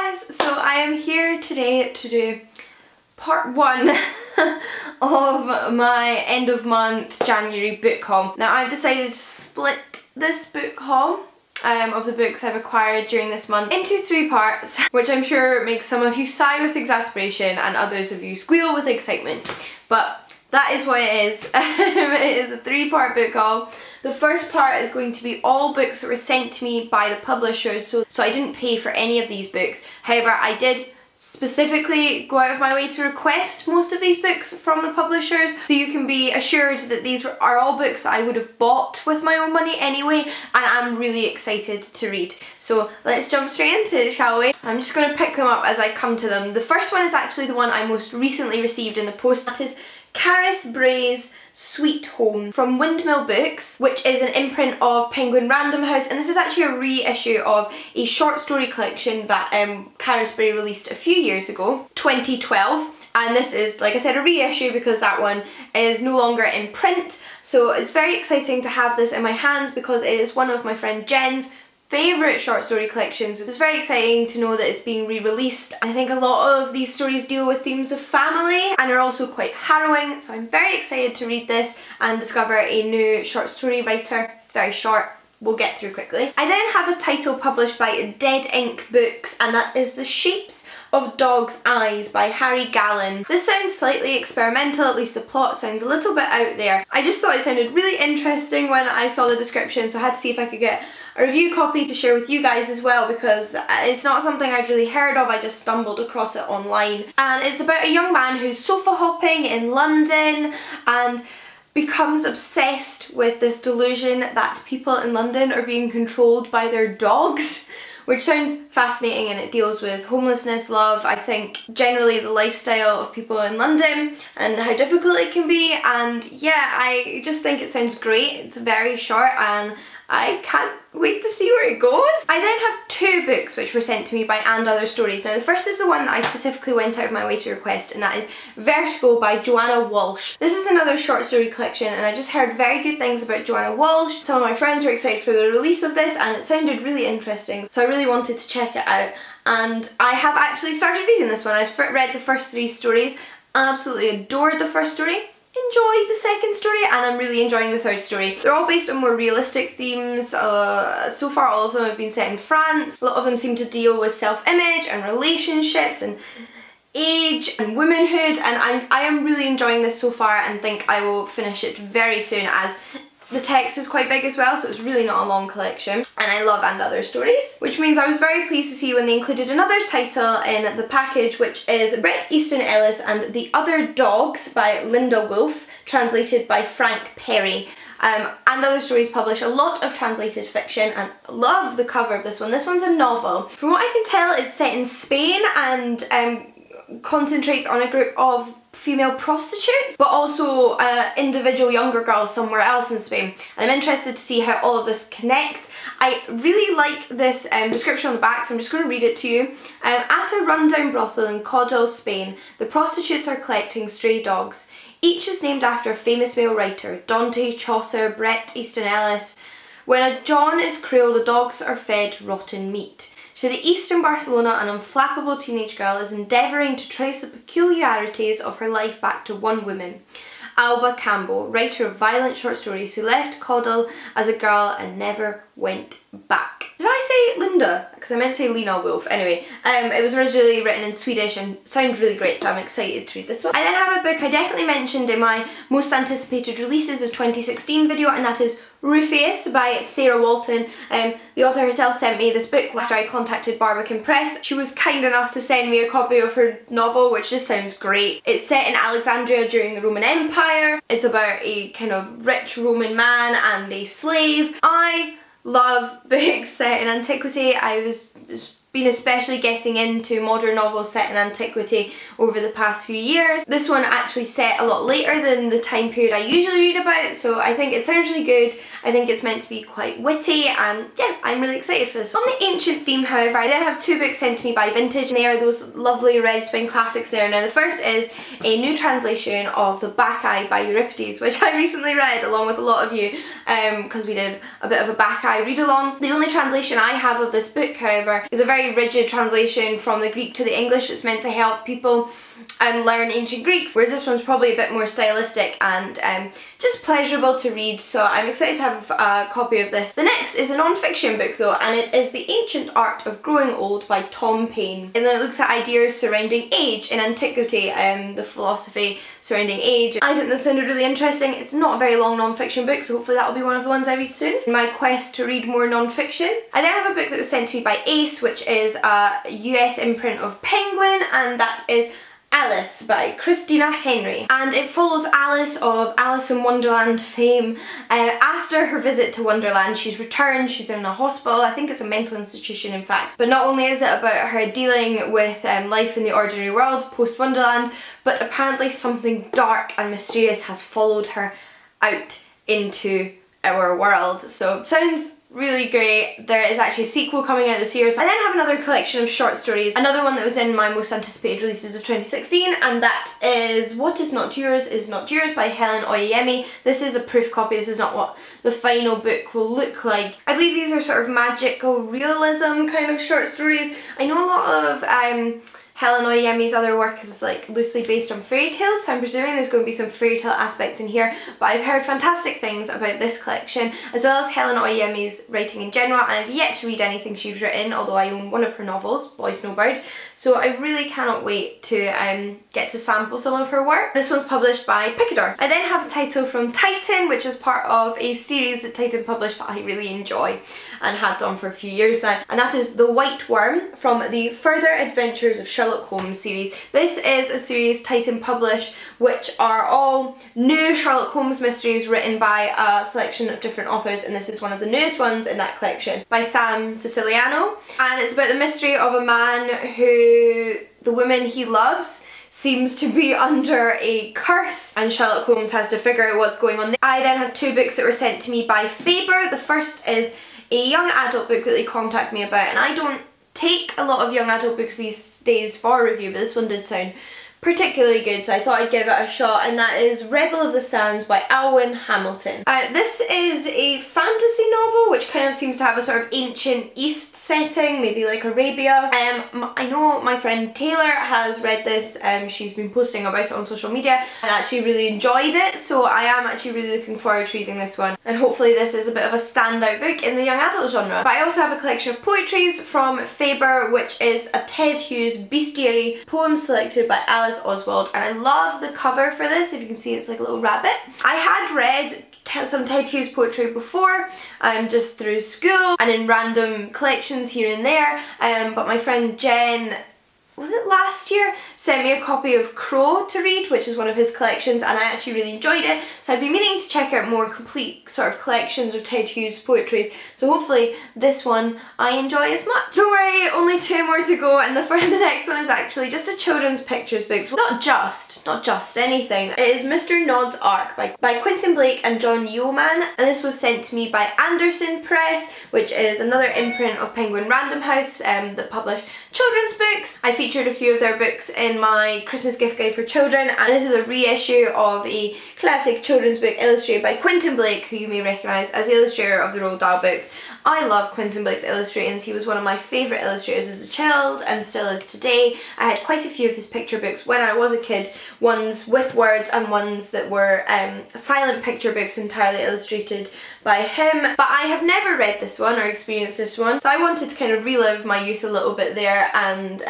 guys, so I am here today to do part 1 of my end of month January book haul. Now I've decided to split this book haul of the books I've acquired during this month into 3 parts, which I'm sure makes some of you sigh with exasperation and others of you squeal with excitement, but that is what it is. It is a 3-part book haul. The first part is going to be all books that were sent to me by the publishers, so I didn't pay for any of these books. However, I did specifically go out of my way to request most of these books from the publishers, so you can be assured that these are all books I would have bought with my own money anyway, and I'm really excited to read. So let's jump straight into it, shall we? I'm just going to pick them up as I come to them. The first one is actually the one I most recently received in the post. That is Caris Bray's Sweet Home from Windmill Books, which is an imprint of Penguin Random House, and this is actually a reissue of a short story collection that Caris Bray released a few years ago, 2012. And this is, like I said, a reissue because that one is no longer in print. So it's very exciting to have this in my hands because it is one of my friend Jen's favourite short story collections. It's very exciting to know that it's being re-released. I think a lot of these stories deal with themes of family and are also quite harrowing, so I'm very excited to read this and discover a new short story writer. Very short, we'll get through quickly. I then have a title published by Dead Ink Books, and that is The Shapes of Dogs' Eyes by Harry Gallen. This sounds slightly experimental, at least the plot sounds a little bit out there. I just thought it sounded really interesting when I saw the description, so I had to see if I could get a review copy to share with you guys as well, because it's not something I'd really heard of. I just stumbled across it online. And it's about a young man who's sofa hopping in London and becomes obsessed with this delusion that people in London are being controlled by their dogs, which sounds fascinating, and it deals with homelessness, love, I think generally the lifestyle of people in London and how difficult it can be. And yeah, I just think it sounds great. It's very short and I can't wait to see where it goes. I then have 2 books which were sent to me by And Other Stories. Now the first is the one that I specifically went out of my way to request, and that is Vertigo by Joanna Walsh. This is another short story collection, and I just heard very good things about Joanna Walsh. Some of my friends were excited for the release of this and it sounded really interesting, so I really wanted to check it out. And I have actually started reading this one. I've read the first 3 stories, absolutely adored the first story, enjoyed the second story, and I'm really enjoying the third story. They're all based on more realistic themes. So far all of them have been set in France. A lot of them seem to deal with self-image and relationships and age and womanhood, and I am really enjoying this so far and think I will finish it very soon, as the text is quite big as well, so it's really not a long collection, and I love And Other Stories, which means I was very pleased to see when they included another title in the package, which is Bret Easton Ellis and The Other Dogs by Linda Wolfe, translated by Frank Perry. And Other Stories publish a lot of translated fiction, and I love the cover of this one. This one's a novel. From what I can tell, it's set in Spain and concentrates on a group of female prostitutes, but also individual younger girls somewhere else in Spain, and I'm interested to see how all of this connects. I really like this description on the back, so I'm just going to read it to you. At a rundown brothel in Caudal, Spain, the prostitutes are collecting stray dogs. Each is named after a famous male writer: Dante, Chaucer, Bret Easton Ellis. When a John is cruel, the dogs are fed rotten meat. To the east in Barcelona, an unflappable teenage girl is endeavouring to trace the peculiarities of her life back to one woman, Alba Campbell, writer of violent short stories who left Caudal as a girl and never went back. Did I say Linda? Because I meant to say Lena Wolf. Anyway, it was originally written in Swedish and sounds really great, so I'm excited to read this one. I then have a book I definitely mentioned in my most anticipated releases of 2016 video, and that is Rufus by Sarah Walton. The author herself sent me this book after I contacted Barbican Press. She was kind enough to send me a copy of her novel, which just sounds great. It's set in Alexandria during the Roman Empire. It's about a kind of rich Roman man and a slave. I love books set in antiquity. I was been especially getting into modern novels set in antiquity over the past few years. This one actually set a lot later than the time period I usually read about, so I think it sounds really good. I think it's meant to be quite witty, and yeah, I'm really excited for this one. On the ancient theme, however, I then have 2 books sent to me by Vintage, and they are those lovely red spine classics there. Now the first is a new translation of The Bacchae by Euripides, which I recently read along with a lot of you, because we did a bit of a Bacchae read along. The only translation I have of this book, however, is a very very rigid translation from the Greek to the English. It's meant to help people learn ancient Greek, whereas this one's probably a bit more stylistic and just pleasurable to read, so I'm excited to have a copy of this. The next is a non-fiction book though, and it is The Ancient Art of Growing Old by Tom Paine. And it looks at ideas surrounding age in antiquity, the philosophy surrounding age. I think this sounded really interesting. It's not a very long non-fiction book, so hopefully that'll be one of the ones I read soon in my quest to read more non-fiction. I then have a book that was sent to me by Ace, which is a US imprint of Penguin, and that is Alice by Christina Henry, and it follows Alice of Alice in Wonderland fame. After her visit to Wonderland, she's returned, she's in a hospital, I think it's a mental institution in fact, but not only is it about her dealing with life in the ordinary world post Wonderland, but apparently something dark and mysterious has followed her out into our world. So sounds really great. There is actually a sequel coming out this year. So I then have another collection of short stories, another one that was in my most anticipated releases of 2016, and that is What Is Not Yours Is Not Yours by Helen Oyeyemi. This is a proof copy, this is not what the final book will look like. I believe these are sort of magical realism kind of short stories. I know a lot of Helen Oyeyemi's other work is like loosely based on fairy tales, so I'm presuming there's going to be some fairy tale aspects in here, but I've heard fantastic things about this collection, as well as Helen Oyeyemi's writing in general, and I've yet to read anything she's written, although I own one of her novels, Boy Snowbird, so I really cannot wait to get to sample some of her work. This one's published by Picador. I then have a title from Titan, which is part of a series that Titan published that I really enjoy and have done for a few years now, and that is The White Worm from the Further Adventures of Sherlock Holmes series. This is a series Titan publish which are all new Sherlock Holmes mysteries written by a selection of different authors, and this is one of the newest ones in that collection by Sam Siciliano, and it's about the mystery of a man who the woman he loves seems to be under a curse, and Sherlock Holmes has to figure out what's going on. I then have two books that were sent to me by Faber. The first is a young adult book that they contacted me about, and I don't take a lot of young adult books these days for review, but this one did sound particularly good, so I thought I'd give it a shot, and that is Rebel of the Sands by Alwyn Hamilton. This is a fantasy novel which kind of seems to have a sort of ancient East setting, maybe like Arabia. I know my friend Taylor has read this, she's been posting about it on social media and actually really enjoyed it, so I am actually really looking forward to reading this one, and hopefully this is a bit of a standout book in the young adult genre. But I also have a collection of poetries from Faber, which is a Ted Hughes bestiary, poems selected by Alice Oswald, and I love the cover for this. If you can see, it's like a little rabbit. I had read some Ted Hughes poetry before, just through school and in random collections here and there, but my friend Jen, was it last year, sent me a copy of Crow to read, which is one of his collections, and I actually really enjoyed it, so I've been meaning to check out more complete sort of collections of Ted Hughes poetries, so hopefully this one I enjoy as much. Don't worry, only two more to go, and the next one is actually just a children's pictures book, so not just anything. It is Mr. Nod's Ark by Quentin Blake and John Yeoman, and this was sent to me by Anderson Press, which is another imprint of Penguin Random House that publish children's books. I featured a few of their books in my Christmas gift guide for children, and this is a reissue of a classic children's book illustrated by Quentin Blake, who you may recognise as the illustrator of the Roald Dahl books. I love Quentin Blake's illustrations. He was one of my favourite illustrators as a child and still is today. I had quite a few of his picture books when I was a kid, ones with words and ones that were silent picture books entirely illustrated by him, but I have never read this one or experienced this one, so I wanted to kind of relive my youth a little bit there and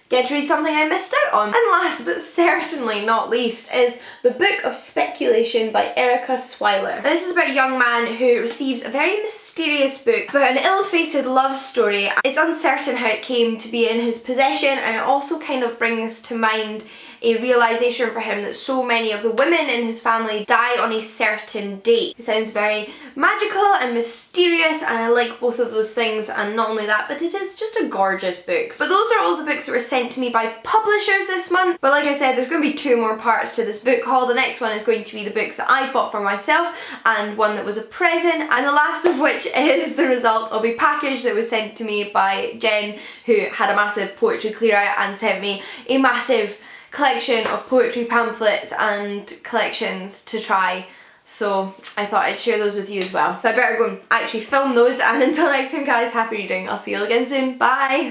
get to read something I missed out on. And last but certainly not least is The Book of Speculation by Erica Swyler. Now, this is about a young man who receives a very mysterious book about an ill-fated love story. It's uncertain how it came to be in his possession, and it also kind of brings to mind a realisation for him that so many of the women in his family die on a certain date. It sounds very magical and mysterious, and I like both of those things, and not only that, but it is just a gorgeous book. But those are all the books that were sent to me by publishers this month. But like I said, there's going to be two more parts to this book haul. The next one is going to be the books that I bought for myself, and one that was a present, and the last of which is the result of a package that was sent to me by Jen, who had a massive poetry clear out and sent me a massive collection of poetry pamphlets and collections to try So I thought I'd share those with you as well. So I better go and actually film those, and until next time guys, happy reading. I'll see you all again soon. Bye!